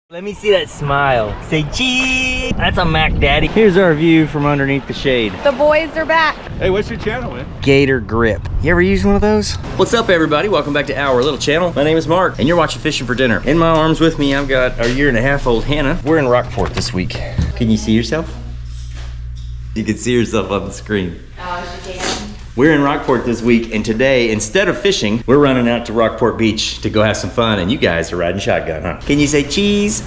Let me see that smile. Say cheese. That's a Mac Daddy. Here's our view from underneath the shade. The boys are back. Hey, what's your channel, man? Gator Grip. You ever use one of those? What's up, everybody? Welcome back to our little channel. My name is Mark, and you're watching Fishing for Dinner. In my arms with me, I've got our 1.5-year-old Hannah. We're in Rockport this week. Can you see yourself? You can see yourself on the screen. Oh, she can. We're in Rockport this week, and today, instead of fishing, we're running out to Rockport Beach to go have some fun, and you guys are riding shotgun, huh? Can you say cheese?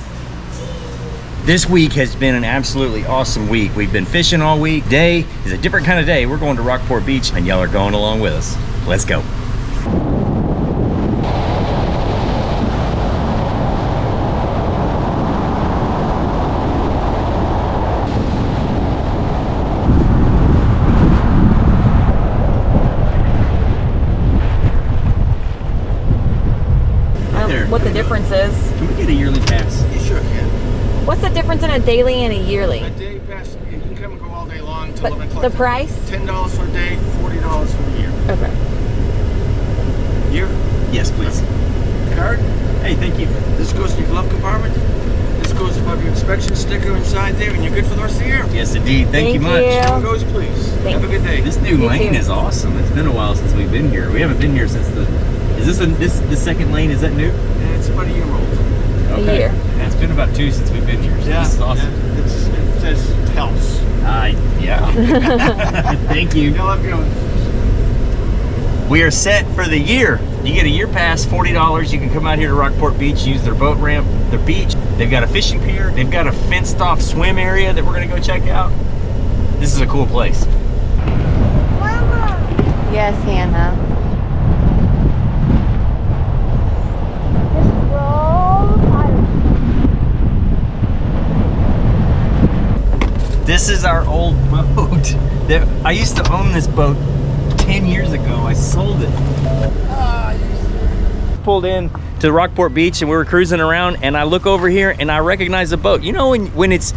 This week has been an absolutely awesome week. We've been fishing all week. Today is a different kind of day. We're going to Rockport Beach, and y'all are going along with us. Let's go. What the difference is? Can we get a yearly pass? You sure can. What's the difference in a daily and a yearly? A day pass, you can come and go all day long until But 11 o'clock. the price? $10 for a day, $40 for the year. Okay. Year? Yes, please. Card? Hey, thank you. This goes in your glove compartment. This goes above your inspection sticker inside there, and you're good for the rest of the year. Yes, indeed. Thank you much. you. Come goes, please. Thanks. Have a good day. This new You lane too. is awesome. It's been a while since we've been here. We haven't been here since the... Is this the second lane? Is that new? And it's about a year old. A year. And it's been about 2 since we've been here. So this is awesome. Yeah, it says helps. Yeah. Thank you. You'll have your We are set for the year. You get a year pass, $40. You can come out here to Rockport Beach, use their boat ramp, their beach. They've got a fishing pier. They've got a fenced off swim area that we're gonna go check out. This is a cool place. Yes, Hannah. This is our old boat. I used to own this boat 10 years ago. I sold it. Pulled in to Rockport Beach and we were cruising around, and I look over here and I recognize the boat. You know, when it's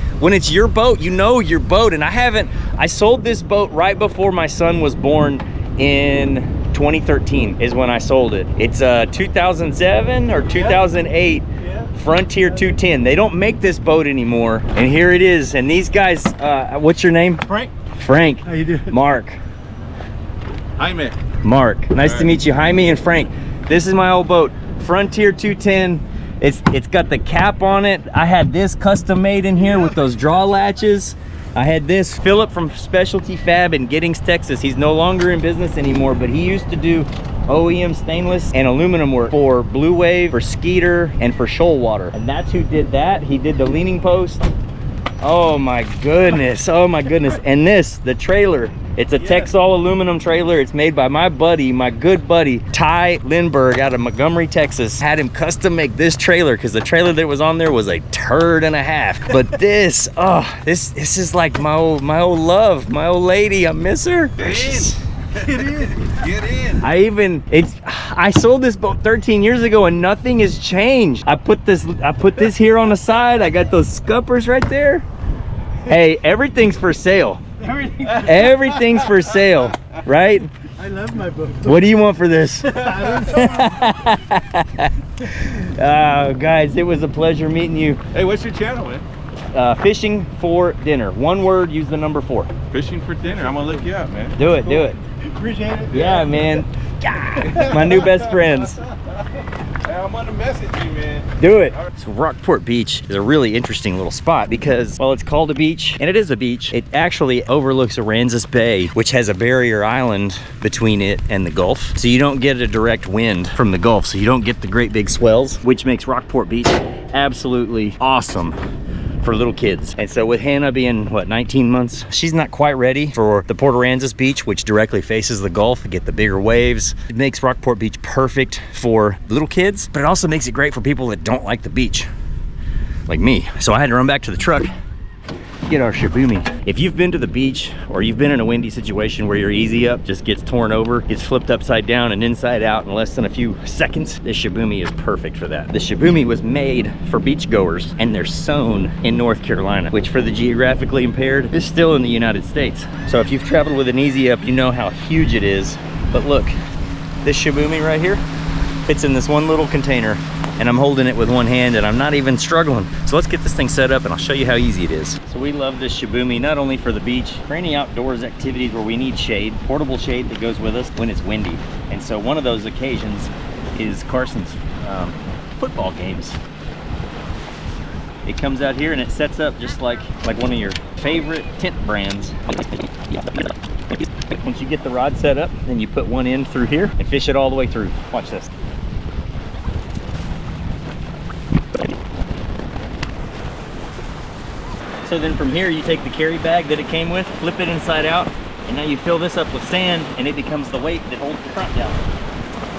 your boat, you know your boat. And I sold this boat right before my son was born in 2013 is when I sold it. It's a 2007 or 2008 Frontier 210. They don't make this boat anymore, and here it is. And these guys, what's your name? Frank. Frank. How you doing? Mark. Hi, man. Mark. Nice to meet you. Jaime and Frank. This is my old boat, Frontier 210. It's got the cap on it. I had this custom made in here with those draw latches. I had this Philip from Specialty Fab in Giddings, Texas. He's no longer in business anymore, but he used to do OEM stainless and aluminum work for Blue Wave, for Skeeter, and for Shoal Water. And that's who did that. He did the leaning post. Oh my goodness, oh my goodness. And this, the trailer, it's a Texall aluminum trailer. It's made by my buddy, my good buddy, Ty Lindbergh out of Montgomery, Texas. Had him custom make this trailer because the trailer that was on there was a turd and a half. But this, this is like my old love, my old lady. I miss her. Get in. I sold this boat 13 years ago and nothing has changed. I put this here on the side. I got those scuppers right there. Hey, everything's for sale. Everything's for sale, right? I love my boat. What do you want for this? Guys, it was a pleasure meeting you. Hey, what's your channel, man? Fishing for Dinner. One word, use the number 4. Fishing for dinner. I'm gonna look you up, man. Do it, do it. Appreciate it. Yeah, man. My new best friends. I'm gonna message you, man. Do it. So Rockport Beach is a really interesting little spot because, well, it's called a beach, and it is a beach. It actually overlooks Aransas Bay, which has a barrier island between it and the Gulf. So you don't get a direct wind from the Gulf, so you don't get the great big swells, which makes Rockport Beach absolutely awesome for little kids. And so with Hannah being, what, 19 months, she's not quite ready for the Port Aransas Beach, which directly faces the Gulf, get the bigger waves. It makes Rockport Beach perfect for little kids, but it also makes it great for people that don't like the beach, like me. So I had to run back to the truck, get our Shibumi. If you've been to the beach or you've been in a windy situation where your easy up just gets torn over, gets flipped upside down and inside out in less than a few seconds, this Shibumi is perfect for that. The Shibumi was made for beach goers and they're sewn in North Carolina, which for the geographically impaired is still in the United States. So if you've traveled with an easy up, you know how huge it is. But look, this Shibumi right here fits in this one little container, and I'm holding it with one hand and I'm not even struggling. So let's get this thing set up and I'll show you how easy it is. So we love this Shibumi not only for the beach, for any outdoors activities where we need shade, portable shade that goes with us when it's windy. And so one of those occasions is Carson's football games. It comes out here and it sets up just like one of your favorite tent brands. Once you get the rod set up, then you put one end through here and fish it all the way through. Watch this. So then from here, you take the carry bag that it came with, flip it inside out, and now you fill this up with sand and it becomes the weight that holds the front down.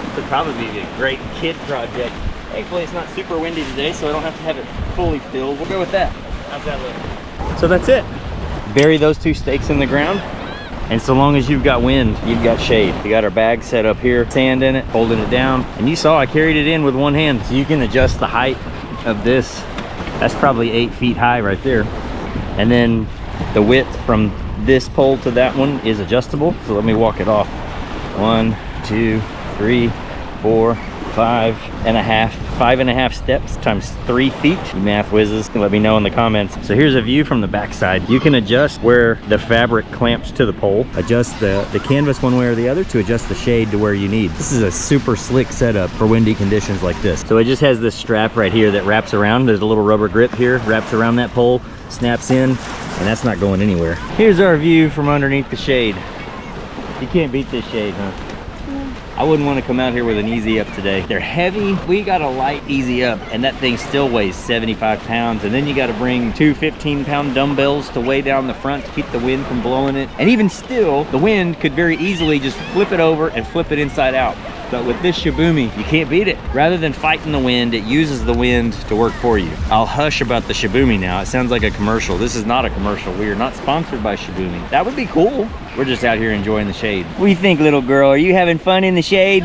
This would probably be a great kid project. Thankfully, it's not super windy today, so I don't have to have it fully filled. We'll go with that. How's that look? So that's it. Bury those two stakes in the ground, and so long as you've got wind, you've got shade. We got our bag set up here, sand in it, holding it down. And you saw I carried it in with one hand, so you can adjust the height of this. That's probably 8 feet high right there. And then the width from this pole to that one is adjustable. So let me walk it off. 1, 2, 3, 4, 5.5 steps times 3 feet. You math whizzes, let me know in the comments. So here's a view from the backside. You can adjust where the fabric clamps to the pole, adjust the canvas one way or the other to adjust the shade to where you need. This is a super slick setup for windy conditions like this. So it just has this strap right here that wraps around. There's a little rubber grip here, wraps around that pole, snaps in, and that's not going anywhere. Here's our view from underneath the shade. You can't beat this shade, huh? I wouldn't want to come out here with an easy up today. They're heavy. We got a light easy up and that thing still weighs 75 pounds. And then you got to bring 2 15-pound dumbbells to weigh down the front to keep the wind from blowing it. And even still, the wind could very easily just flip it over and flip it inside out. But with this Shibumi, you can't beat it. Rather than fighting the wind, it uses the wind to work for you. I'll hush about the Shibumi now. It sounds like a commercial. This is not a commercial. We are not sponsored by Shibumi. That would be cool. We're just out here enjoying the shade. What do you think, little girl? Are you having fun in the shade?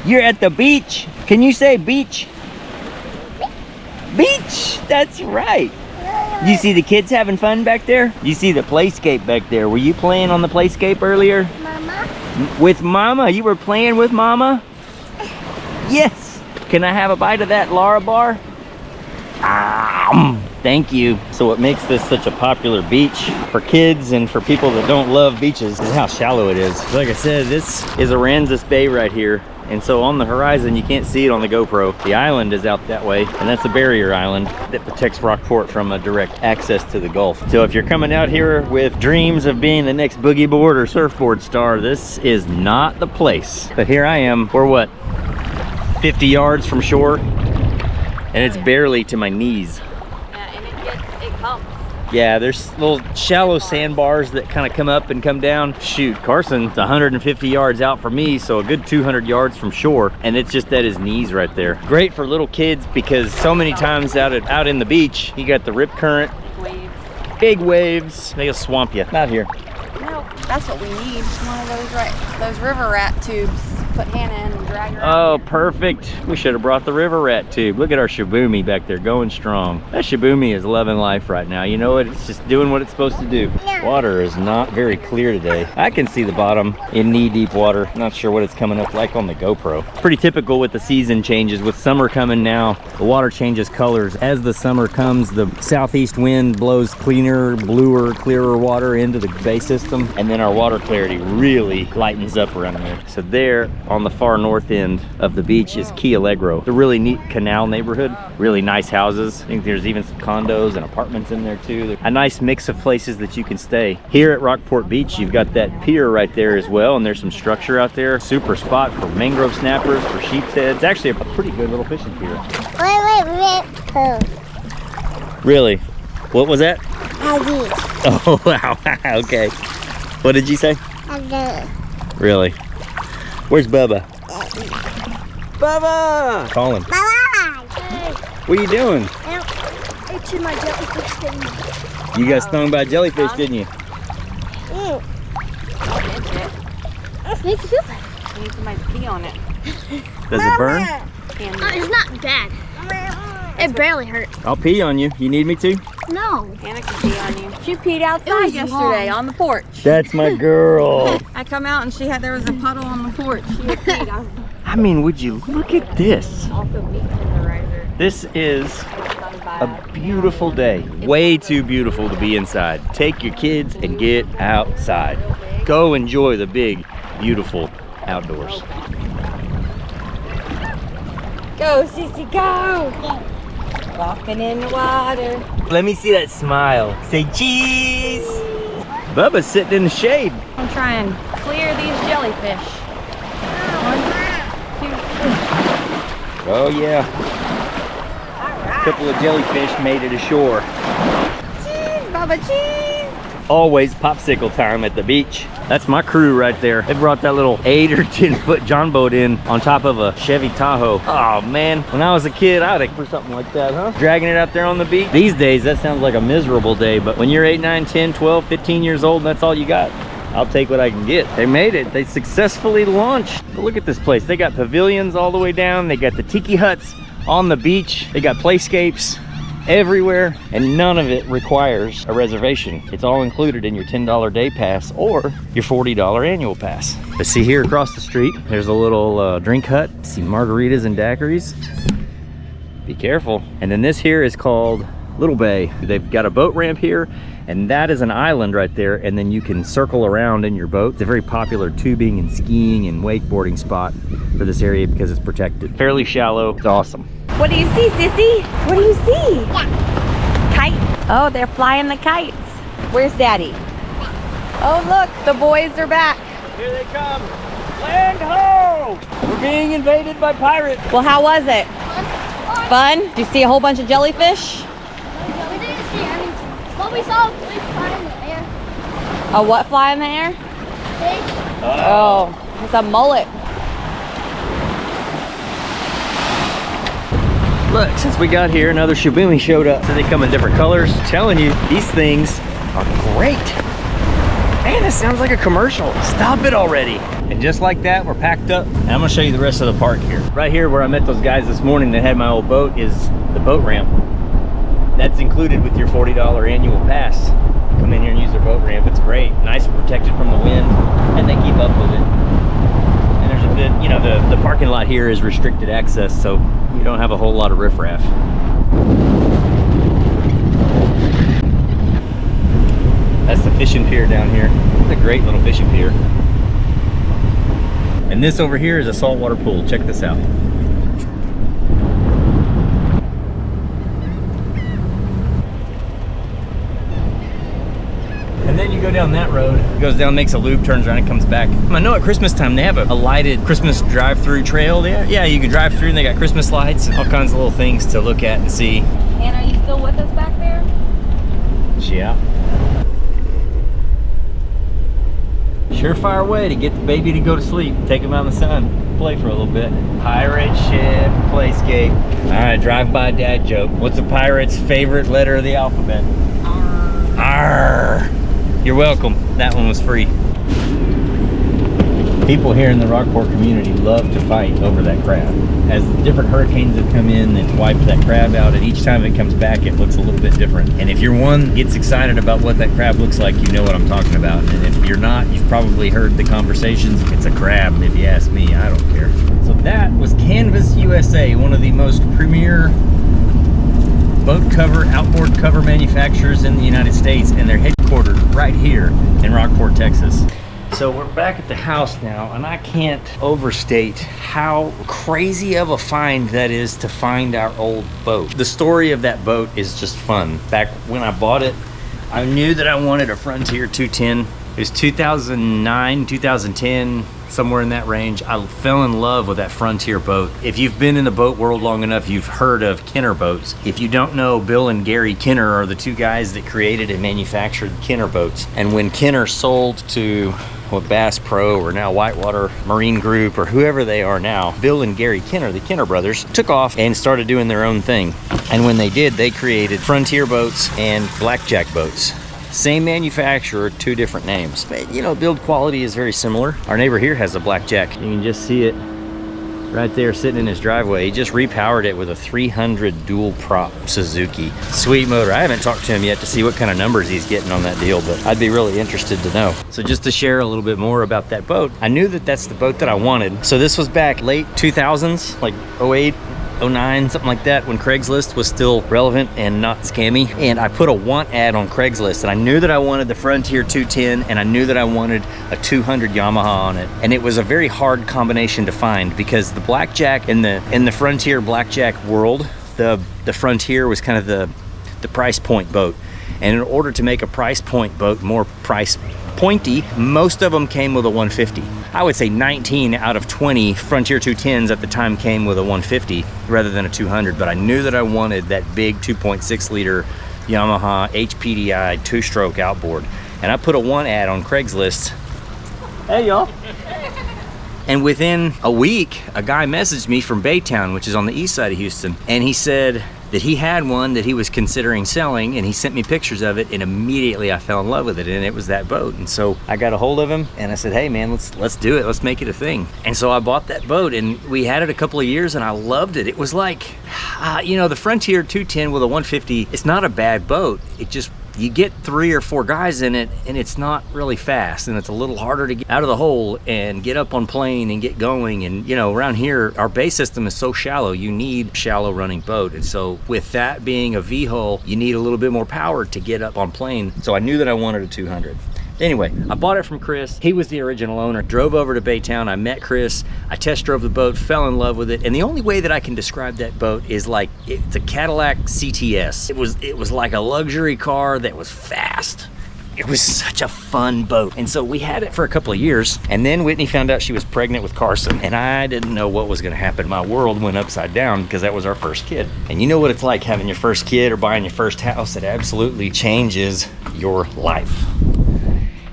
You're at the beach. Can you say beach? Beach, that's right. You see the kids having fun back there? You see the playscape back there. Were you playing on the playscape earlier? Mama? With Mama? You were playing with Mama? Yes. Can I have a bite of that Lara bar? Thank you. So what makes this such a popular beach for kids and for people that don't love beaches is how shallow it is. Like I said, this is Aransas Bay right here. And so on the horizon, you can't see it on the GoPro. The island is out that way, and that's a barrier island that protects Rockport from a direct access to the Gulf. So if you're coming out here with dreams of being the next boogie board or surfboard star, this is not the place. But here I am, we're what, 50 yards from shore? And it's barely to my knees. Yeah, and it comes. Yeah, there's little shallow sandbars that kind of come up and come down. Shoot, Carson's 150 yards out from me, so a good 200 yards from shore, and it's just at his knees right there. Great for little kids because so many times out in the beach, you got the rip current, big waves, they'll swamp you. Not here. No, that's what we need. One of those river rat tubes. Put Hannah in and drag her out. Oh, perfect. We should have brought the river rat tube. Look at our Shibumi back there going strong. That Shibumi is loving life right now. You know what? It's just doing what it's supposed to do. Water is not very clear today. I can see the bottom in knee-deep water. Not sure what it's coming up like on the GoPro. Pretty typical with the season changes. With summer coming now, the water changes colors. As the summer comes, the southeast wind blows cleaner, bluer, clearer water into the bay system, and then our water clarity really lightens up around there. So there, on the far north end of the beach is Key Allegro. It's a really neat canal neighborhood, really nice houses. I think there's even some condos and apartments in there too. There's a nice mix of places that you can stay. Here at Rockport Beach, you've got that pier right there as well, and there's some structure out there. Super spot for mangrove snappers, for sheep's heads. Actually a pretty good little fishing pier. Really? What was that? Oh, wow. Okay. What did you say? Really? Where's Bubba? Bubba! Call him. Bye-bye! Hey. What are you doing? It's in my jellyfish thing. You got stung by a jellyfish, didn't you? It makes you feel bad. I need somebody to pee on it. Does it burn? It's not bad. It barely hurt. I'll pee on you. You need me to? No. Hannah can pee on you. She peed outside yesterday on the porch. That's my girl. I come out and there was a puddle on the porch. She had peed. I mean, would you look at this? Also meat tenderizer. This is a beautiful day. Way too beautiful to be inside. Take your kids and get outside. Go enjoy the big, beautiful outdoors. Go, Sissy, go! Walking in the water. Let me see that smile. Say cheese. Bubba's sitting in the shade. I'm trying to clear these jellyfish. 1, 2, 3. Oh yeah. A couple of jellyfish made it ashore. Cheese, Bubba, cheese! Always popsicle time at the beach. That's my crew right there. They brought that little 8 or 10 foot John boat in on top of a Chevy Tahoe. Oh man, when I was a kid, I'd have for something like that, huh? Dragging it out there on the beach. These days, that sounds like a miserable day, but when you're 8, 9, 10, 12, 15 years old, and that's all you got, I'll take what I can get. They made it. They successfully launched. But look at this place. They got pavilions all the way down. They got the tiki huts on the beach. They got playscapes everywhere, and none of it requires a reservation. It's all included in your $10 day pass or your $40 annual pass. But see, here across the street, there's a little drink hut. See margaritas and daiquiris. Be careful. And then this here is called Little Bay. They've got a boat ramp here, and that is an island right there, and then you can circle around in your boat. It's a very popular tubing and skiing and wakeboarding spot for this area because it's protected. Fairly shallow. It's awesome. What do you see, Sissy? What do you see? Kite. Oh, they're flying the kites. Where's Daddy? Oh, look, the boys are back. Here they come. Land ho! We're being invaded by pirates. Well, how was it? Fun? Did you see a whole bunch of jellyfish? We didn't see anything. What we saw was fly in the air. A what fly in the air? Fish. Oh, it's a mullet. Look, since we got here, another shibumi showed up. So they come in different colors. Telling you, these things are great. Man, this sounds like a commercial. Stop it already. And just like that, we're packed up. And I'm gonna show you the rest of the park here. Right here where I met those guys this morning that had my old boat is the boat ramp. That's included with your $40 annual pass. Come in here and use their boat ramp. It's great. Nice and protected from the wind, and they keep up with it. And there's a bit, you know, the parking lot here is restricted access, so you don't have a whole lot of riffraff. That's the fishing pier down here. It's a great little fishing pier. And this over here is a saltwater pool. Check this out. And then you go down that road, it goes down, makes a loop, turns around, and comes back. I know at Christmas time they have a lighted Christmas drive-through trail. Yeah, you can drive through and they got Christmas lights and all kinds of little things to look at and see. Anna, are you still with us back there? Yeah. Surefire way to get the baby to go to sleep. Take him out in the sun, play for a little bit. Pirate ship, playscape. All right, drive-by dad joke. What's a pirate's favorite letter of the alphabet? R. R. You're welcome. That one was free. People here in the Rockport community love to fight over that crab. As different hurricanes have come in, it's wiped that crab out, and each time it comes back, it looks a little bit different. And if you're one that gets excited about what that crab looks like, you know what I'm talking about. And if you're not, you've probably heard the conversations. It's a crab, if you ask me, I don't care. So that was Canvas USA, one of the most premier boat cover, outboard cover manufacturers in the United States, and they're headquartered right here in Rockport, Texas. So we're back at the house now, and I can't overstate how crazy of a find that is to find our old boat. The story of that boat is just fun. Back when I bought it, I knew that I wanted a Frontier 210. It was 2009, 2010, somewhere in that range. I fell in love with that Frontier boat. If you've been in the boat world long enough, you've heard of Kenner boats. If you don't know, Bill and Gary Kenner are the two guys that created and manufactured Kenner boats. And when Kenner sold to Bass Pro or now Whitewater Marine Group or whoever they are now, Bill and Gary Kenner, the Kenner brothers, took off and started doing their own thing. And when they did, they created Frontier boats and Blackjack boats. Same manufacturer, two different names. But, you know, build quality is very similar. Our neighbor here has a Blackjack. You can just see it right there sitting in his driveway. He just repowered it with a 300 dual prop Suzuki. Sweet motor. I haven't talked to him yet to see what kind of numbers he's getting on that deal, but I'd be really interested to know. So just to share a little bit more about that boat, I knew that that's the boat that I wanted. So this was back late 2000s, like 08, 09, something like that, when Craigslist was still relevant and not scammy. And I put a want ad on Craigslist, and I knew that I wanted the Frontier 210, and I knew that I wanted a 200 Yamaha on it. And it was a very hard combination to find, because the blackjack in the Frontier blackjack world, the Frontier was kind of the price point boat. And in order to make a price point boat more price pointy, most of them came with a 150. I would say 19 out of 20 Frontier 210s at the time came with a 150 rather than a 200, but I knew that I wanted that big 2.6 liter Yamaha HPDI 2-stroke outboard. And I put a want ad on Craigslist. Hey y'all. And within a week, a guy messaged me from Baytown, which is on the east side of Houston, and he said that he had one that he was considering selling, and he sent me pictures of it, and immediately I fell in love with it, and it was that boat. And so I got a hold of him and I said, hey man, let's do it, let's make it a thing. And so I bought that boat, and we had it a couple of years, and I loved it. It was like, you know, the Frontier 210 with a 150, it's not a bad boat. It just, you get 3 or 4 guys in it, and it's not really fast, and it's a little harder to get out of the hole and get up on plane and get going. And you know, around here our bay system is so shallow, you need shallow running boat. And so with that being a V-hull, you need a little bit more power to get up on plane. So I knew that I wanted a 200. Anyway, I bought it from Chris. He was the original owner. Drove over to Baytown. I met Chris. I test drove the boat, fell in love with it. And the only way that I can describe that boat is like, it's a Cadillac CTS. It was like a luxury car that was fast. It was such a fun boat. And so we had it for a couple of years. And then Whitney found out she was pregnant with Carson, and I didn't know what was gonna happen. My world went upside down because that was our first kid. And you know what it's like having your first kid or buying your first house. It absolutely changes your life.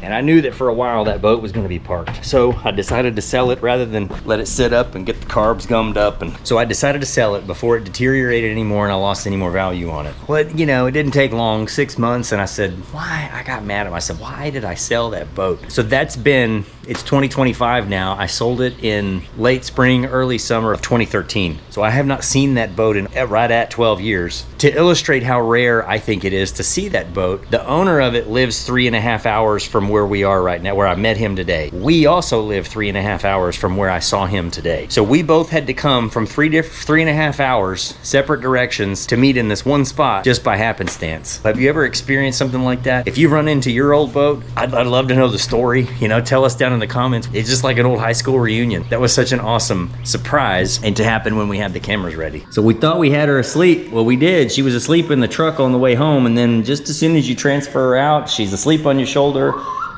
And I knew that for a while that boat was going to be parked. So I decided to sell it rather than let it sit up and get the carbs gummed up. And so I decided to sell it before it deteriorated anymore and I lost any more value on it. Well, you know, it didn't take long, 6 months, and I said, why? I got mad at myself. Why did I sell that boat? So that's been, it's 2025 now. I sold it in late spring, early summer of 2013. So I have not seen that boat in right at 12 years. To illustrate how rare I think it is to see that boat, the owner of it lives 3.5 hours from where we are right now, where I met him today. We also live 3.5 hours from where I saw him today. So we both had to come from 3.5 hours, separate directions, to meet in this one spot just by happenstance. Have you ever experienced something like that? If you run into your old boat, I'd love to know the story. You know, tell us down in the comments. It's just like an old high school reunion. That was such an awesome surprise, and to happen when we had the cameras ready. So we thought we had her asleep. Well, we did. She was asleep in the truck on the way home, and then just as soon as you transfer her out, she's asleep on your shoulder.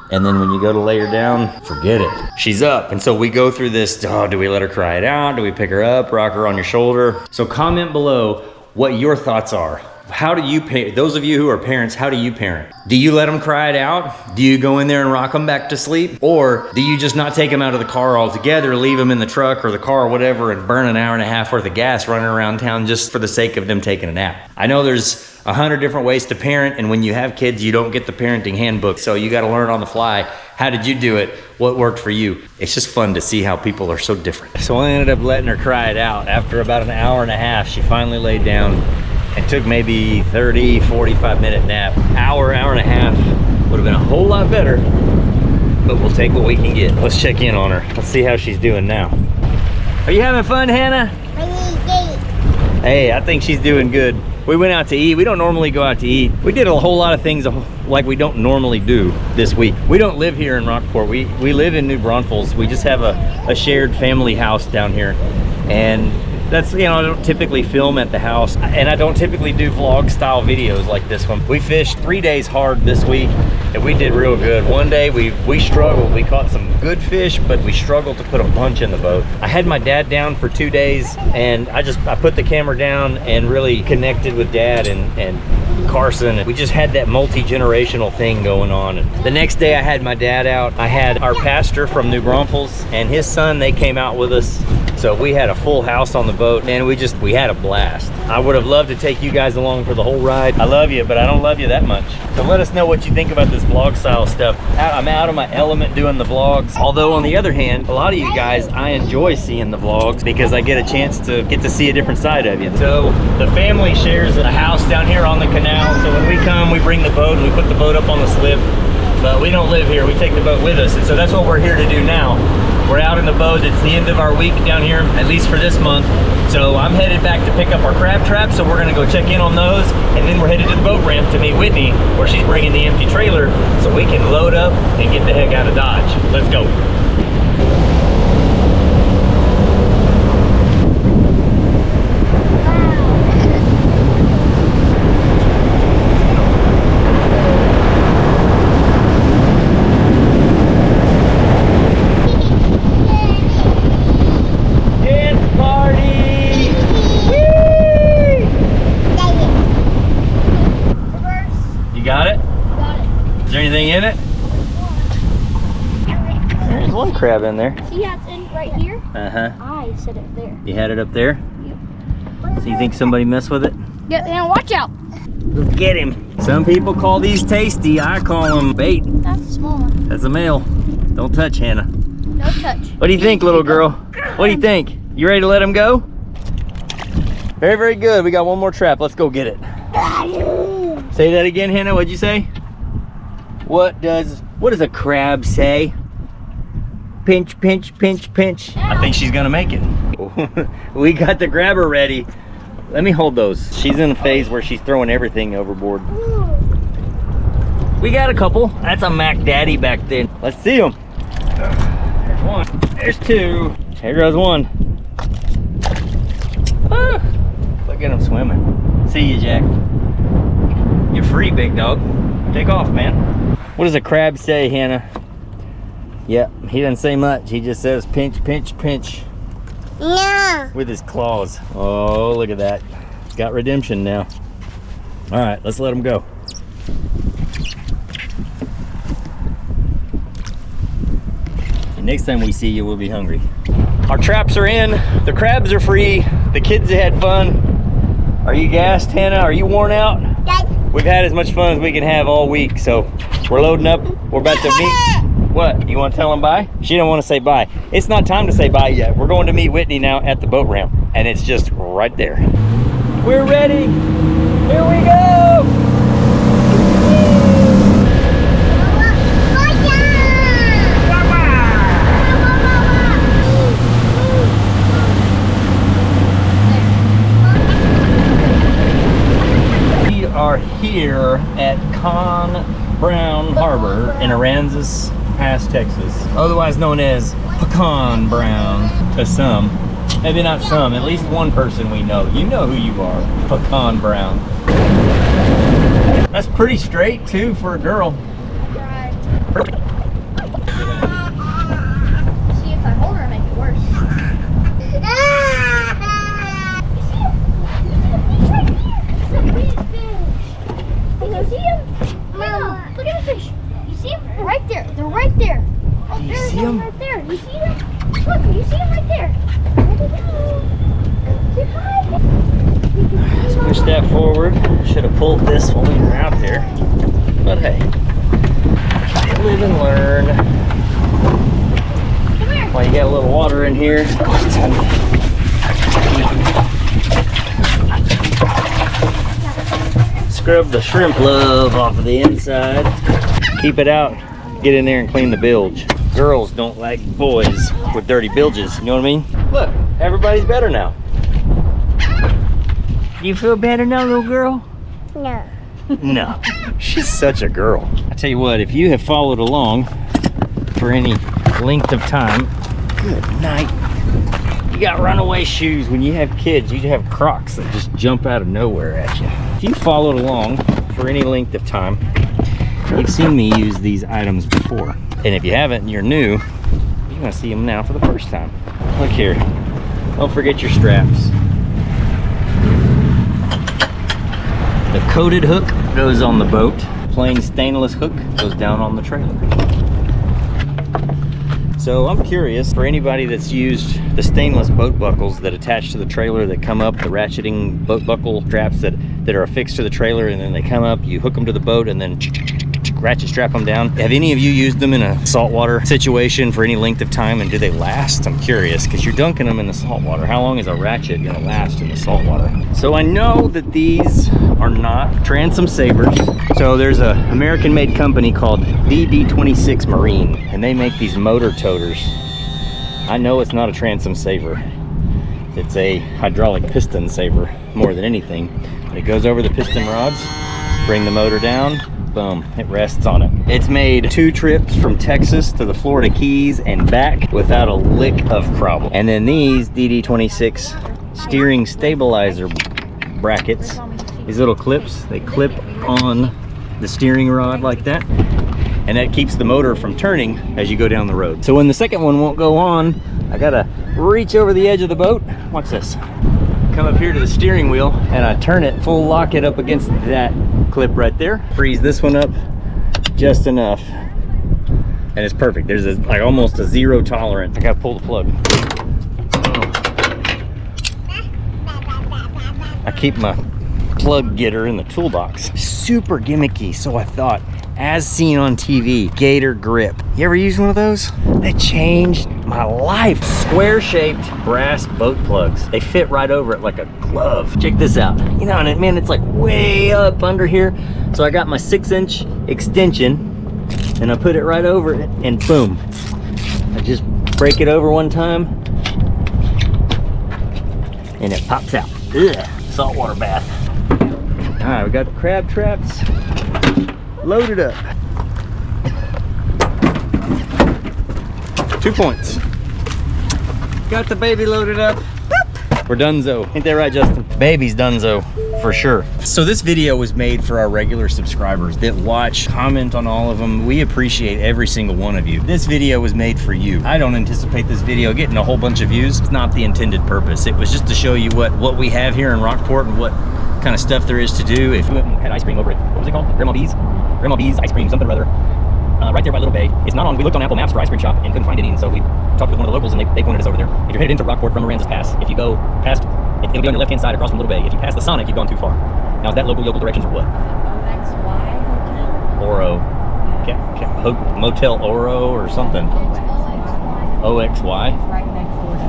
And then when you go to lay her down, forget it. She's up. And so we go through this, oh, do we let her cry it out? Do we pick her up, rock her on your shoulder? So comment below what your thoughts are. How do you parent? Those of you who are parents, how do you parent? Do you let them cry it out? Do you go in there and rock them back to sleep? Or do you just not take them out of the car altogether, leave them in the truck or the car or whatever, and burn an hour and a half worth of gas running around town just for the sake of them taking a nap? I know there's 100 different ways to parent, and when you have kids, you don't get the parenting handbook, so you gotta learn on the fly. How did you do it? What worked for you? It's just fun to see how people are so different. So I ended up letting her cry it out. After about an hour and a half, she finally laid down and took maybe 30, 45 minute nap. Hour and a half would have been a whole lot better, but we'll take what we can get. Let's check in on her. Let's see how she's doing now. Are you having fun, Hannah? Hey, I think she's doing good. We went out to eat. We don't normally go out to eat. We did a whole lot of things like we don't normally do this week. We don't live here in Rockport. We live in New Braunfels. We just have a shared family house down here. And that's, you know, I don't typically film at the house, and I don't typically do vlog style videos like this one. We fished 3 days hard this week, and we did real good. One day we struggled. We caught some good fish, but we struggled to put a bunch in the boat. I had my dad down for 2 days, and I put the camera down and really connected with Dad and Carson. We just had that multi-generational thing going on. And the next day I had my dad out. I had our pastor from New Braunfels and his son. They came out with us. So So we had a full house on the boat, and we had a blast. I would have loved to take you guys along for the whole ride. I love you, but I don't love you that much. So let us know what you think about this vlog style stuff. I'm out of my element doing the vlogs. Although on the other hand, a lot of you guys, I enjoy seeing the vlogs because I get a chance to get to see a different side of you. So the family shares a house down here on the canal. So when we come, we bring the boat and we put the boat up on the slip. But we don't live here, we take the boat with us. And so that's what we're here to do now. We're out in the boat. It's the end of our week down here, at least for this month. So I'm headed back to pick up our crab traps. So we're gonna go check in on those. And then we're headed to the boat ramp to meet Whitney, where she's bringing the empty trailer so we can load up and get the heck out of Dodge. Let's go. Anything in it? There's one crab in there. See how it's in right here? Uh-huh. I set it there. You had it up there? Yep. So you think somebody messed with it? Yeah, now watch out. Let's get him. Some people call these tasty. I call them bait. That's a small one. That's a male. Don't touch, Hannah. No touch. What do you think, little girl? What do you think? You ready to let him go? Very, very good. We got one more trap. Let's go get it. Say that again, Hannah. What'd you say? What does a crab say? Pinch, pinch, pinch, pinch. I think she's gonna make it. We got the grabber ready. Let me hold those. She's in a phase where she's throwing everything overboard. We got a couple. That's a Mac Daddy back there. Let's see them. There's one, there's two. Here goes one. Ah, look at him swimming. See you, Jack. You're free, big dog. Take off, man. What does a crab say, Hannah? Yep, he doesn't say much. He just says pinch, pinch, pinch. Yeah. With his claws. Oh, look at that. He's got redemption now. All right, let's let him go. And next time we see you, we'll be hungry. Our traps are in. The crabs are free. The kids have had fun. Are you gassed, Hannah? Are you worn out? Yes. We've had as much fun as we can have all week, so we're loading up. We're about to meet. What? You want to tell them bye? She don't want to say bye. It's not time to say bye yet. We're going to meet Whitney now at the boat ramp, and it's just right there. We're ready. Here we go. We are here at Brown Harbor in Aransas Pass, Texas, otherwise known as Pecan Brown to some. Maybe not some, at least one person we know. You know who you are, Pecan Brown. That's pretty straight too for a girl. See, if I hold her, I make it worse. You see him? Mom, look at the fish. You see him? They're right there. They're right there. Oh, You there's see one 'em? right there. You see them? Look, you see him right there. Where did he go? Say hi. Let's push that forward. Should have pulled this when we were out there. But hey, live and learn. Come here. Well, you got a little water in here. Scrub the shrimp love off of the inside. Keep it out. Get in there and clean the bilge. Girls don't like boys with dirty bilges. You know what I mean? Look, everybody's better now. You feel better now, little girl? No. No. She's such a girl. I tell you what, if you have followed along for any length of time, good night. You got runaway shoes. When you have kids, you have Crocs that just jump out of nowhere at you. If you followed along for any length of time, you've seen me use these items before. And if you haven't and you're new, you're gonna see them now for the first time. Look here. Don't forget your straps. The coated hook goes on the boat. Plain stainless hook goes down on the trailer. So I'm curious, for anybody that's used the stainless boat buckles that attach to the trailer that come up, the ratcheting boat buckle straps that are affixed to the trailer, and then they come up, you hook them to the boat and then ratchet strap them down. Have any of you used them in a saltwater situation for any length of time, and do they last? I'm curious, because you're dunking them in the saltwater. How long is a ratchet gonna last in the saltwater? So I know that these are not transom savers. So there's a American-made company called DD26 Marine, and they make these motor toters. I know it's not a transom saver. It's a hydraulic piston saver more than anything. It goes over the piston rods, bring the motor down, boom, it rests on it. It's made 2 trips from Texas to the Florida Keys and back without a lick of problem. And then these DD26 steering stabilizer brackets, these little clips, they clip on the steering rod like that, and that keeps the motor from turning as you go down the road. So when the second one won't go on, I gotta reach over the edge of the boat. Watch this. Come up here to the steering wheel and I turn it, full lock it up against that clip right there. Freeze this one up just enough, and it's perfect. There's like almost a zero tolerance. I gotta pull the plug. I keep my plug getter in the toolbox. Super gimmicky, so I thought, as seen on TV, Gator Grip. You ever use one of those? They changed my life. Square-shaped brass boat plugs. They fit right over it like a glove. Check this out. You know, and man, it's like way up under here. So I got my 6-inch extension and I put it right over it, and boom. I just break it over one time and it pops out. Ugh, saltwater bath. All right, we got the crab traps loaded up. 2 points. Got the baby loaded up. We're donezo. Ain't that right, Justin? Baby's donezo, for sure. So this video was made for our regular subscribers that watch, comment on all of them. We appreciate every single one of you. This video was made for you. I don't anticipate this video getting a whole bunch of views. It's not the intended purpose. It was just to show you what we have here in Rockport and what kind of stuff there is to do. If we went and had ice cream over at, what was it called? Grandma B's ice cream, something or other. Right there by Little Bay. It's not on, we looked on Apple Maps for ice cream shop and couldn't find any, and so we talked with one of the locals and they pointed us over there. If you're headed into Rockport from Lorenzo's Pass, if you go past, it'll be on your left hand side across from Little Bay. If you pass the Sonic, you've gone too far. Now is that local directions or what? OXY Oro. Motel Oro or something. OXY? right next door to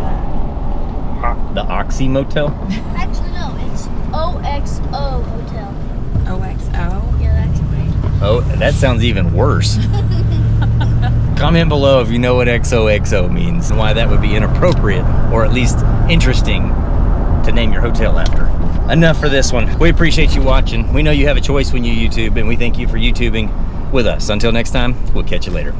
that. The Oxy Motel? Actually, no, it's OXO Hotel. OXO? Yeah, that's right. Oh, that sounds even worse. Comment below if you know what XOXO means and why that would be inappropriate, or at least interesting to name your hotel after. Enough for this one. We appreciate you watching. We know you have a choice when you YouTube, and we thank you for YouTubing with us. Until next time, we'll catch you later.